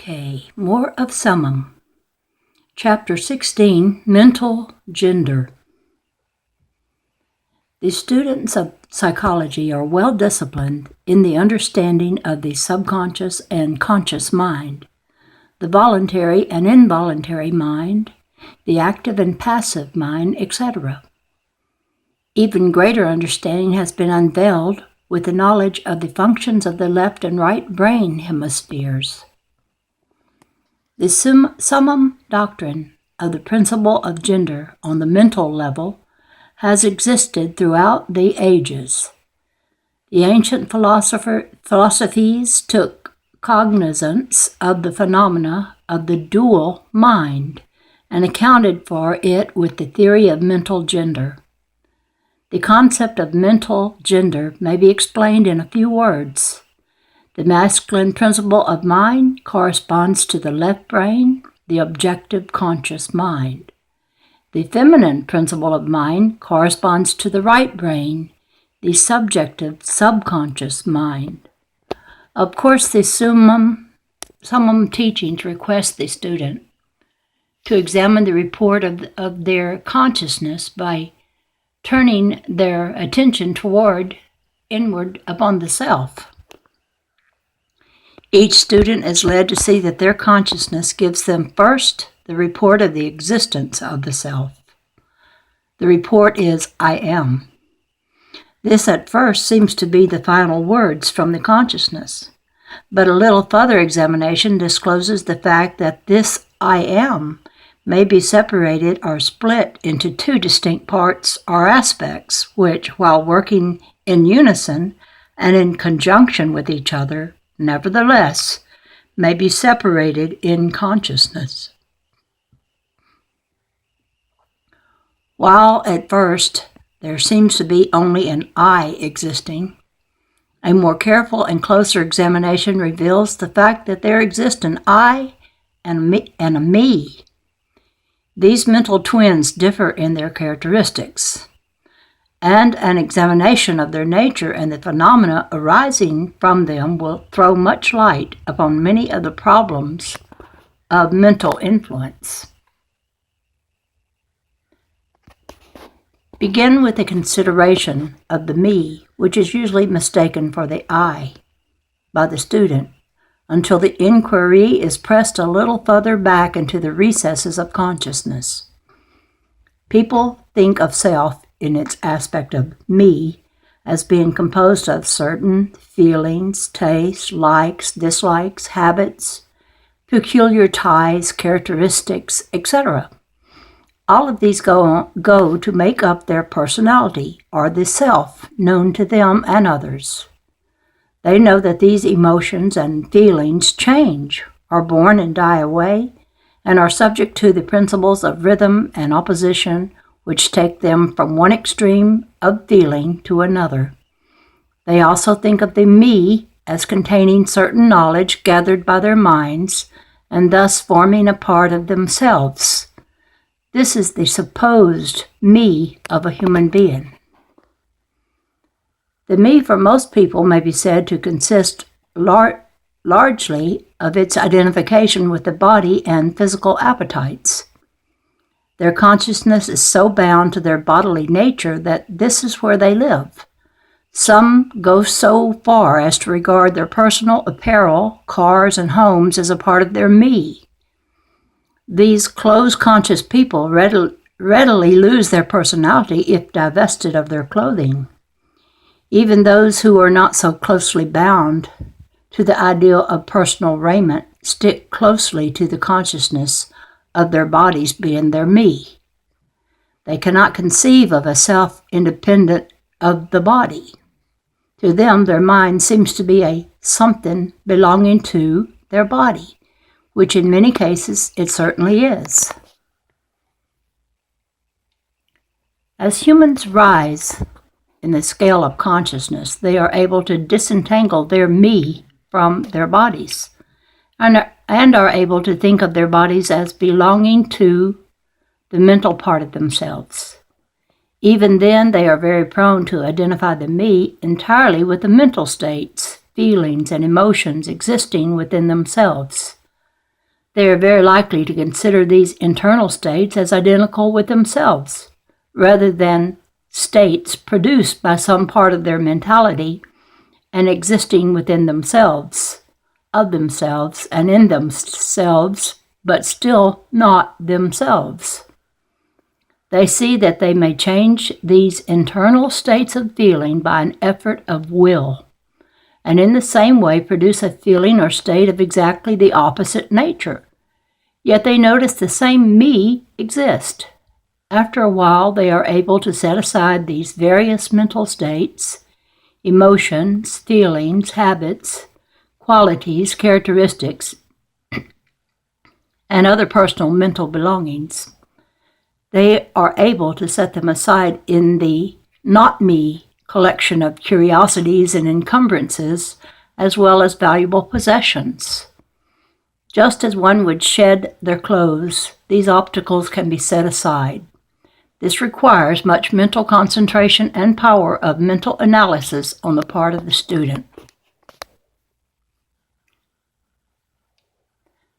Okay, more of Summum. Chapter 16, Mental Gender. The students of psychology are well disciplined in the understanding of the subconscious and conscious mind, the voluntary and involuntary mind, the active and passive mind, etc. Even greater understanding has been unveiled with the knowledge of the functions of the left and right brain hemispheres. The Summum doctrine of the principle of gender on the mental level has existed throughout the ages. The ancient philosophies took cognizance of the phenomena of the dual mind and accounted for it with the theory of mental gender. The concept of mental gender may be explained in a few words. The masculine principle of mind corresponds to the left brain, the objective conscious mind. The feminine principle of mind corresponds to the right brain, the subjective subconscious mind. Of course, the Summum teachings request the student to examine the report of their consciousness by turning their attention inward upon the self. Each student is led to see that their consciousness gives them first the report of the existence of the self. The report is, I am. This at first seems to be the final words from the consciousness, but a little further examination discloses the fact that this I am may be separated or split into two distinct parts or aspects, which, while working in unison and in conjunction with each other, nevertheless, may be separated in consciousness. While at first there seems to be only an I existing, a more careful and closer examination reveals the fact that there exists an I and a me. These mental twins differ in their characteristics, and an examination of their nature and the phenomena arising from them will throw much light upon many of the problems of mental influence. Begin with a consideration of the me, which is usually mistaken for the I by the student, until the inquiry is pressed a little further back into the recesses of consciousness. People think of self in its aspect of me as being composed of certain feelings, tastes, likes, dislikes, habits, peculiar ties, characteristics, etc. All of these go to make up their personality, or the self known to them and others. They know that these emotions and feelings change, are born and die away, and are subject to the principles of rhythm and opposition, which take them from one extreme of feeling to another. They also think of the me as containing certain knowledge gathered by their minds, and thus forming a part of themselves. This is the supposed me of a human being. The me for most people may be said to consist largely of its identification with the body and physical appetites. Their consciousness is so bound to their bodily nature that this is where they live. Some go so far as to regard their personal apparel, cars, and homes as a part of their me. These closed conscious people readily lose their personality if divested of their clothing. Even those who are not so closely bound to the ideal of personal raiment stick closely to the consciousness of their bodies being their me. They cannot conceive of a self independent of the body. To them, their mind seems to be a something belonging to their body, which in many cases it certainly is. As humans rise in the scale of consciousness, they are able to disentangle their me from their bodies, and are able to think of their bodies as belonging to the mental part of themselves. Even then, they are very prone to identify the me entirely with the mental states, feelings, and emotions existing within themselves. They are very likely to consider these internal states as identical with themselves, rather than states produced by some part of their mentality and existing within themselves, of themselves, and in themselves, but still not themselves. They see that they may change these internal states of feeling by an effort of will, and in the same way produce a feeling or state of exactly the opposite nature. Yet they notice the same me exist. After a while, they are able to set aside these various mental states, emotions, feelings, habits, qualities, characteristics, and other personal mental belongings. They are able to set them aside in the not me collection of curiosities and encumbrances, as well as valuable possessions. Just as one would shed their clothes, these obstacles can be set aside. This requires much mental concentration and power of mental analysis on the part of the student.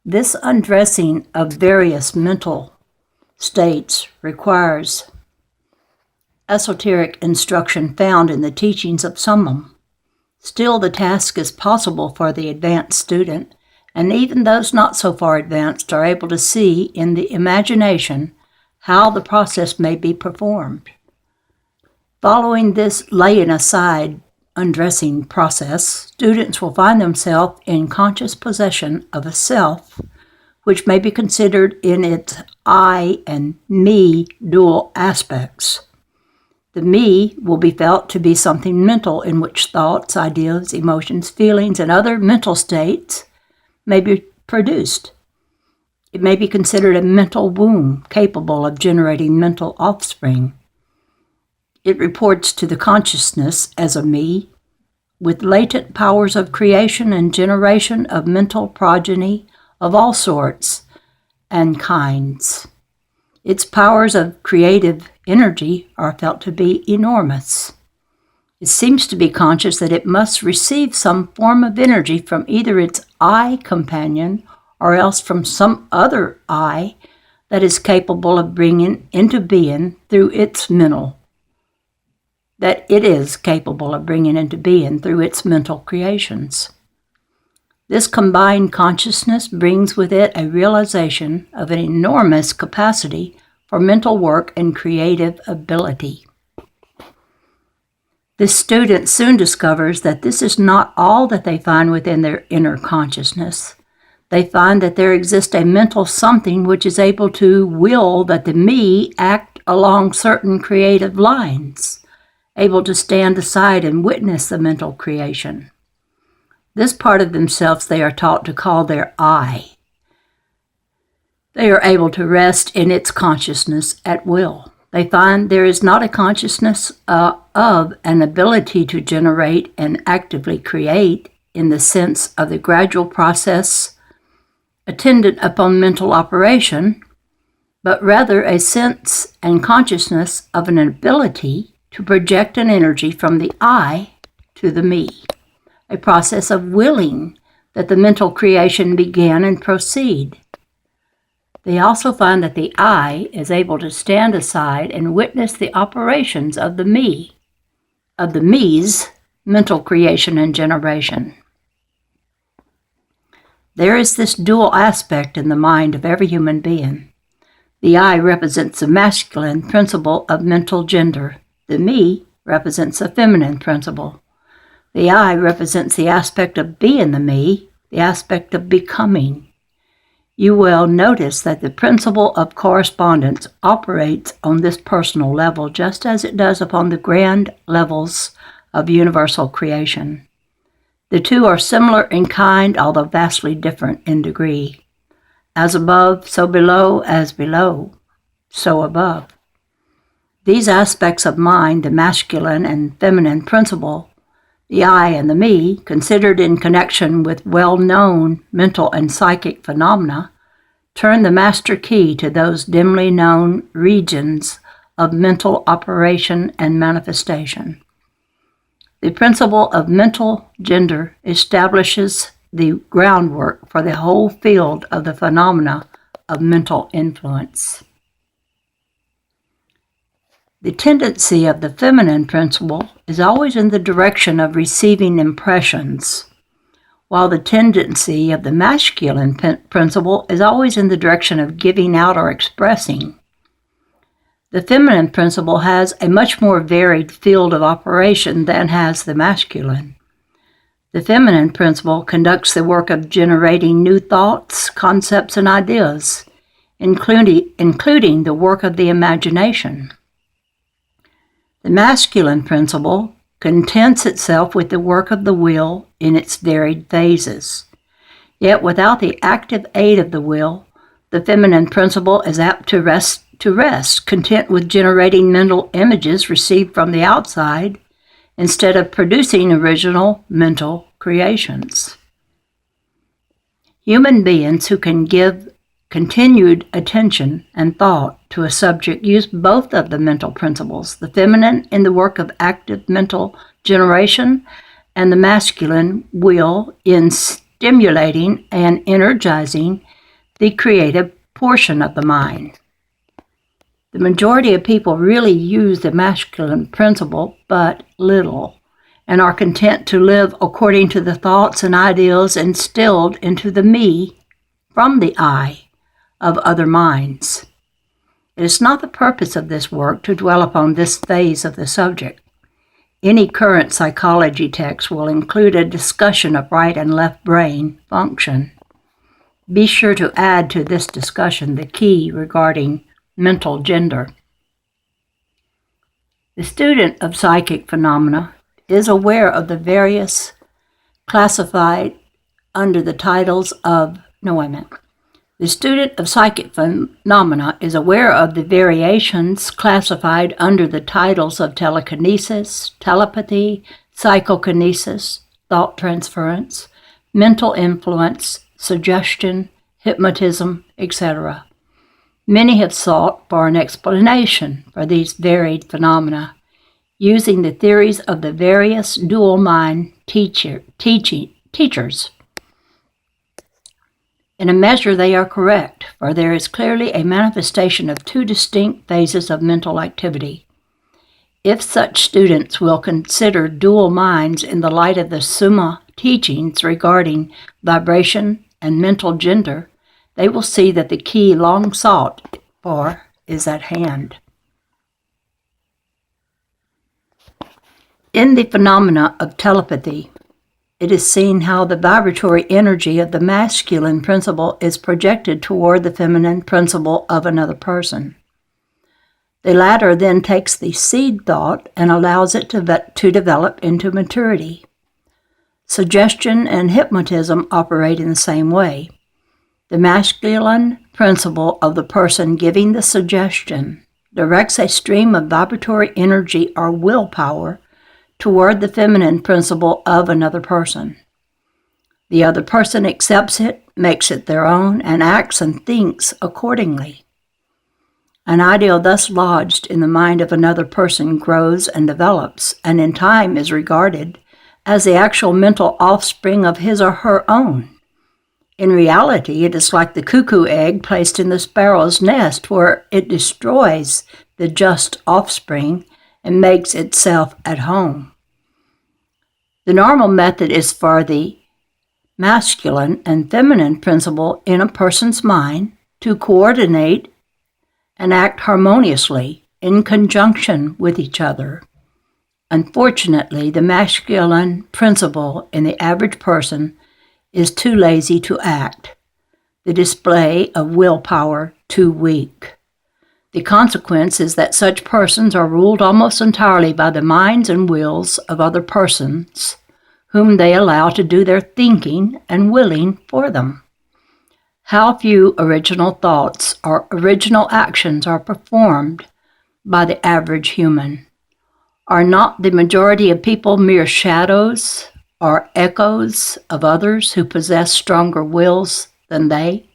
This undressing of various mental states requires esoteric instruction found in the teachings of Summum. Still, the task is possible for the advanced student, and even those not so far advanced are able to see in the imagination how the process may be performed. Following this laying aside undressing process, students will find themselves in conscious possession of a self which may be considered in its I and me dual aspects. The me will be felt to be something mental in which thoughts, ideas, emotions, feelings, and other mental states may be produced. It may be considered a mental womb capable of generating mental offspring. It reports to the consciousness as a me, with latent powers of creation and generation of mental progeny of all sorts and kinds. Its powers of creative energy are felt to be enormous. It seems to be conscious that it must receive some form of energy from either its I companion or else from some other I that is capable of bringing into being through its mental creations. This combined consciousness brings with it a realization of an enormous capacity for mental work and creative ability. This student soon discovers that this is not all that they find within their inner consciousness. They find that there exists a mental something which is able to will that the me act along certain creative lines, able to stand aside and witness the mental creation. This part of themselves they are taught to call their I. They are able to rest in its consciousness at will. They find there is not a consciousness of an ability to generate and actively create in the sense of the gradual process attendant upon mental operation, but rather a sense and consciousness of an ability to project an energy from the I to the me, a process of willing that the mental creation begin and proceed. They also find that the I is able to stand aside and witness the operations of the me's mental creation and generation. There is this dual aspect in the mind of every human being. The I represents the masculine principle of mental gender. The me represents the feminine principle. The I represents the aspect of being the me, the aspect of becoming. You will notice that the principle of correspondence operates on this personal level just as it does upon the grand levels of universal creation. The two are similar in kind, although vastly different in degree. As above, so below, as below, so above. These aspects of mind, the masculine and feminine principle, the I and the me, considered in connection with well-known mental and psychic phenomena, turn the master key to those dimly known regions of mental operation and manifestation. The principle of mental gender establishes the groundwork for the whole field of the phenomena of mental influence. The tendency of the feminine principle is always in the direction of receiving impressions, while the tendency of the masculine principle is always in the direction of giving out or expressing. The feminine principle has a much more varied field of operation than has the masculine. The feminine principle conducts the work of generating new thoughts, concepts, and ideas, including the work of the imagination. The masculine principle contents itself with the work of the will in its varied phases. Yet without the active aid of the will, the feminine principle is apt to rest, content with generating mental images received from the outside instead of producing original mental creations. Human beings who can give continued attention and thought to a subject use both of the mental principles, the feminine in the work of active mental generation and the masculine will in stimulating and energizing the creative portion of the mind. The majority of people really use the masculine principle but little, and are content to live according to the thoughts and ideals instilled into the me from the I of other minds. It is not the purpose of this work to dwell upon this phase of the subject. Any current psychology text will include a discussion of right and left brain function. Be sure to add to this discussion the key regarding mental gender. The student of psychic phenomena is aware of the various classified under the titles of, The student of psychic phenomena is aware of the variations classified under the titles of telekinesis, telepathy, psychokinesis, thought transference, mental influence, suggestion, hypnotism, etc. Many have sought for an explanation for these varied phenomena using the theories of the various dual mind teachers. In a measure, they are correct, for there is clearly a manifestation of two distinct phases of mental activity. If such students will consider dual minds in the light of the Summa teachings regarding vibration and mental gender, they will see that the key long sought for is at hand. In the phenomena of telepathy, it is seen how the vibratory energy of the masculine principle is projected toward the feminine principle of another person. The latter then takes the seed thought and allows it to develop into maturity. Suggestion and hypnotism operate in the same way. The masculine principle of the person giving the suggestion directs a stream of vibratory energy or willpower toward the feminine principle of another person. The other person accepts it, makes it their own, and acts and thinks accordingly. An ideal thus lodged in the mind of another person grows and develops, and in time is regarded as the actual mental offspring of his or her own. In reality, it is like the cuckoo egg placed in the sparrow's nest, where it destroys the just offspring and makes itself at home. The normal method is for the masculine and feminine principle in a person's mind to coordinate and act harmoniously in conjunction with each other. Unfortunately, the masculine principle in the average person is too lazy to act, the display of willpower too weak. The consequence is that such persons are ruled almost entirely by the minds and wills of other persons, whom they allow to do their thinking and willing for them. How few original thoughts or original actions are performed by the average human. Are not the majority of people mere shadows or echoes of others who possess stronger wills than they?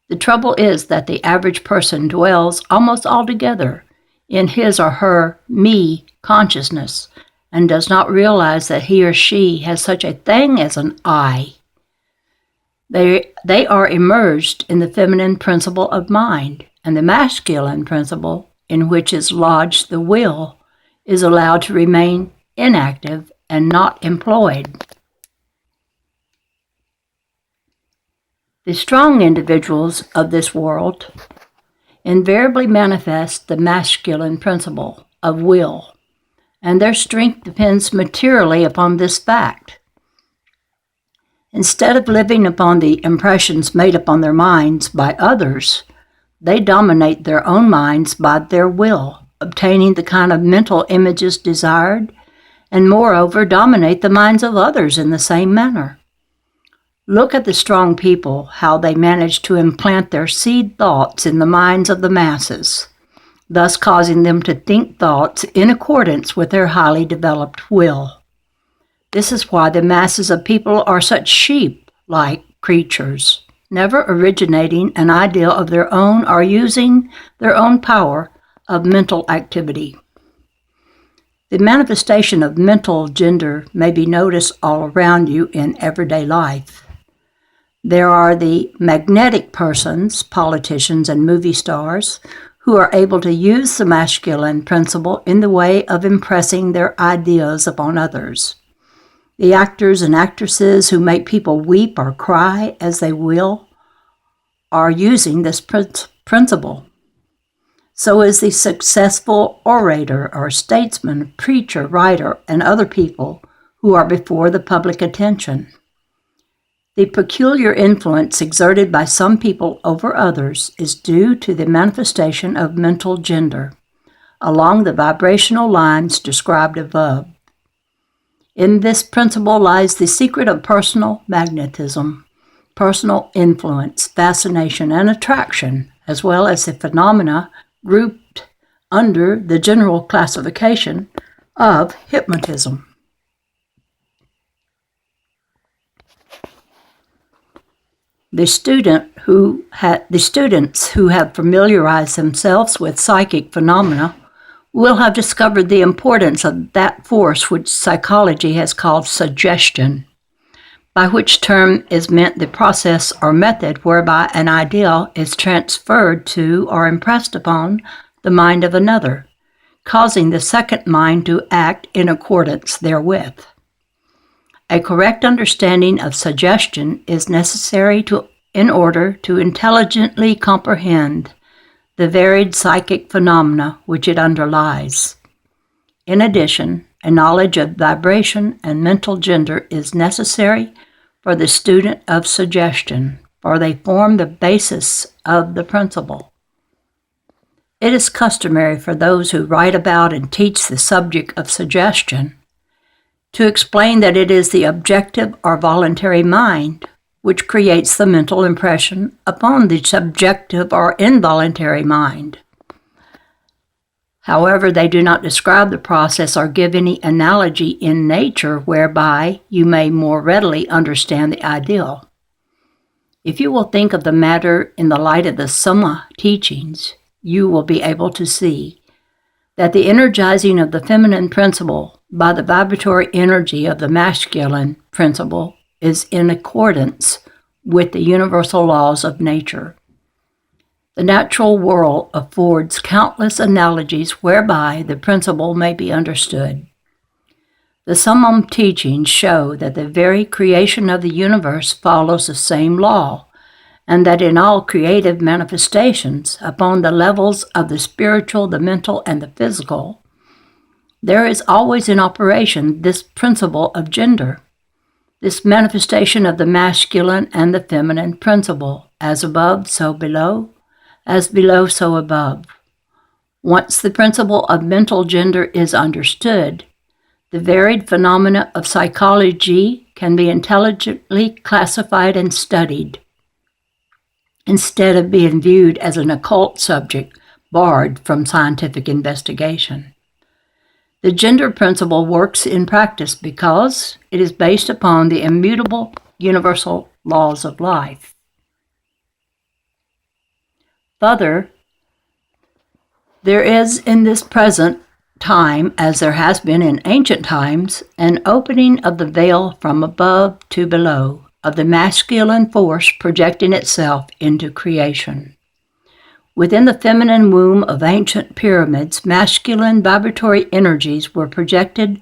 The trouble is that the average person dwells almost altogether in his or her me consciousness and does not realize that he or she has such a thing as an I. They are immersed in the feminine principle of mind, and the masculine principle, in which is lodged the will, is allowed to remain inactive and not employed. The strong individuals of this world invariably manifest the masculine principle of will, and their strength depends materially upon this fact. Instead of living upon the impressions made upon their minds by others, they dominate their own minds by their will, obtaining the kind of mental images desired, and moreover dominate the minds of others in the same manner. Look at the strong people, how they manage to implant their seed thoughts in the minds of the masses, thus causing them to think thoughts in accordance with their highly developed will. This is why the masses of people are such sheep-like creatures, never originating an idea of their own or using their own power of mental activity. The manifestation of mental gender may be noticed all around you in everyday life. There are the magnetic persons, politicians and movie stars, who are able to use the masculine principle in the way of impressing their ideas upon others. The actors and actresses who make people weep or cry as they will are using this principle. So is the successful orator or statesman, preacher, writer, and other people who are before the public attention. The peculiar influence exerted by some people over others is due to the manifestation of mental gender, along the vibrational lines described above. In this principle lies the secret of personal magnetism, personal influence, fascination, and attraction, as well as the phenomena grouped under the general classification of hypnotism. The students who have familiarized themselves with psychic phenomena will have discovered the importance of that force which psychology has called suggestion, by which term is meant the process or method whereby an idea is transferred to or impressed upon the mind of another, causing the second mind to act in accordance therewith. A correct understanding of suggestion is necessary in order to intelligently comprehend the varied psychic phenomena which it underlies. In addition, a knowledge of vibration and mental gender is necessary for the student of suggestion, for they form the basis of the principle. It is customary for those who write about and teach the subject of suggestion to explain that it is the objective or voluntary mind which creates the mental impression upon the subjective or involuntary mind. However, they do not describe the process or give any analogy in nature whereby you may more readily understand the ideal. If you will think of the matter in the light of the Summum teachings, you will be able to see that the energizing of the feminine principle by the vibratory energy of the masculine principle is in accordance with the universal laws of nature. The natural world affords countless analogies whereby the principle may be understood. The Summum teachings show that the very creation of the universe follows the same law, and that in all creative manifestations, upon the levels of the spiritual, the mental, and the physical, there is always in operation this principle of gender, this manifestation of the masculine and the feminine principle, as above, so below, as below, so above. Once the principle of mental gender is understood, the varied phenomena of psychology can be intelligently classified and studied, instead of being viewed as an occult subject barred from scientific investigation. The gender principle works in practice because it is based upon the immutable universal laws of life. Further, there is in this present time, as there has been in ancient times, an opening of the veil from above to below, of the masculine force projecting itself into creation. Within the feminine womb of ancient pyramids, masculine vibratory energies were projected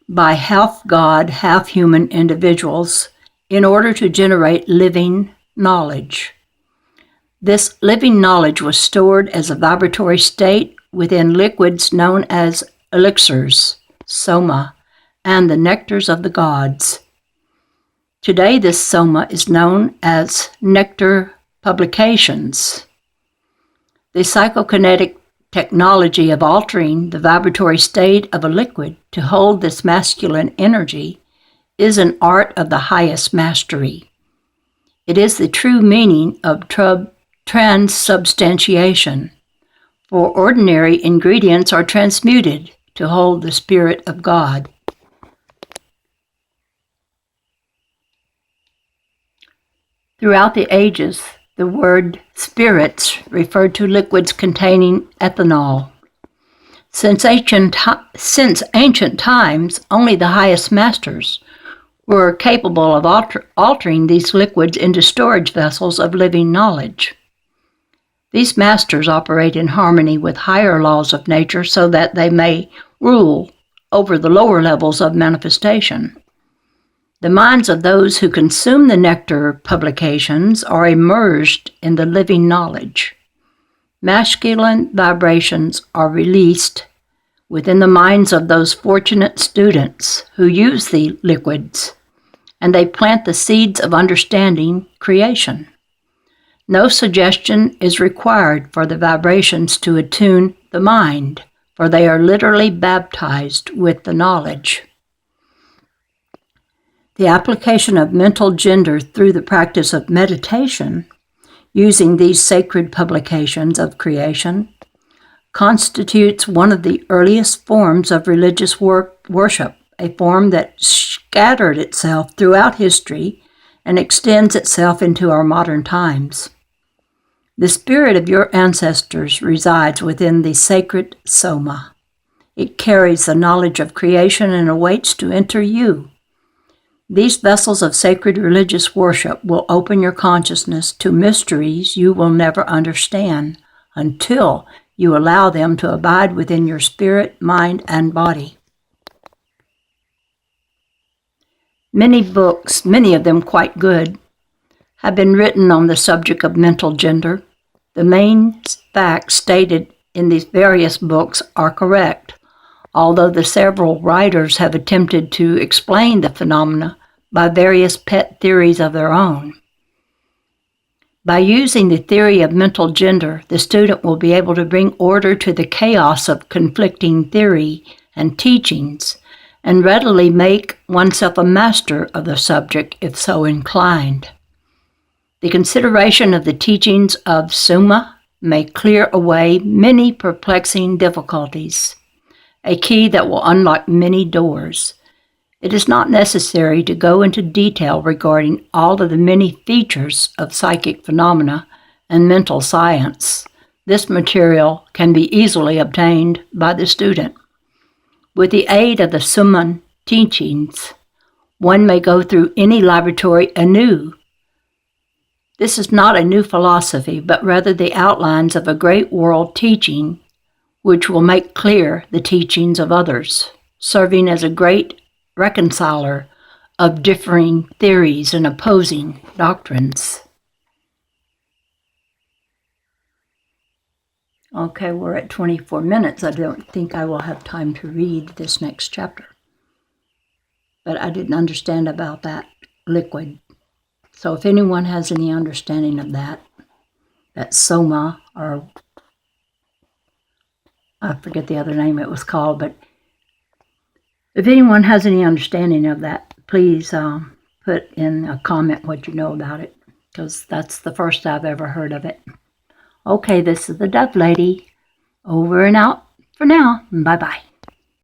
by half-god, half-human individuals in order to generate living knowledge. This living knowledge was stored as a vibratory state within liquids known as elixirs, soma, and the nectars of the gods. Today, this soma is known as nectar publications. The psychokinetic technology of altering the vibratory state of a liquid to hold this masculine energy is an art of the highest mastery. It is the true meaning of transubstantiation, for ordinary ingredients are transmuted to hold the Spirit of God. Throughout the ages, the word spirits referred to liquids containing ethanol. Since ancient times, only the highest masters were capable of altering these liquids into storage vessels of living knowledge. These masters operate in harmony with higher laws of nature so that they may rule over the lower levels of manifestation. The minds of those who consume the nectar publications are immersed in the living knowledge. Masculine vibrations are released within the minds of those fortunate students who use the liquids, and they plant the seeds of understanding creation. No suggestion is required for the vibrations to attune the mind, for they are literally baptized with the knowledge. The application of mental gender through the practice of meditation, using these sacred publications of creation, constitutes one of the earliest forms of religious worship, a form that scattered itself throughout history and extends itself into our modern times. The spirit of your ancestors resides within the sacred soma. It carries the knowledge of creation and awaits to enter you. These vessels of sacred religious worship will open your consciousness to mysteries you will never understand until you allow them to abide within your spirit, mind, and body. Many books, many of them quite good, have been written on the subject of mental gender. The main facts stated in these various books are correct, although the several writers have attempted to explain the phenomena by various pet theories of their own. By using the theory of mental gender, the student will be able to bring order to the chaos of conflicting theory and teachings, and readily make oneself a master of the subject if so inclined. The consideration of the teachings of Summum may clear away many perplexing difficulties, a key that will unlock many doors. It is not necessary to go into detail regarding all of the many features of psychic phenomena and mental science. This material can be easily obtained by the student. With the aid of the Summum teachings, one may go through any laboratory anew. This is not a new philosophy, but rather the outlines of a great world teaching which will make clear the teachings of others, serving as a great reconciler of differing theories and opposing doctrines. Okay, we're at 24 minutes. I don't think I will have time to read this next chapter. But I didn't understand about that liquid. So if anyone has any understanding of that soma, or I forget the other name it was called, but if anyone has any understanding of that, please put in a comment what you know about it, because that's the first I've ever heard of it. Okay, this is the Dove Lady. Over and out for now. Bye-bye.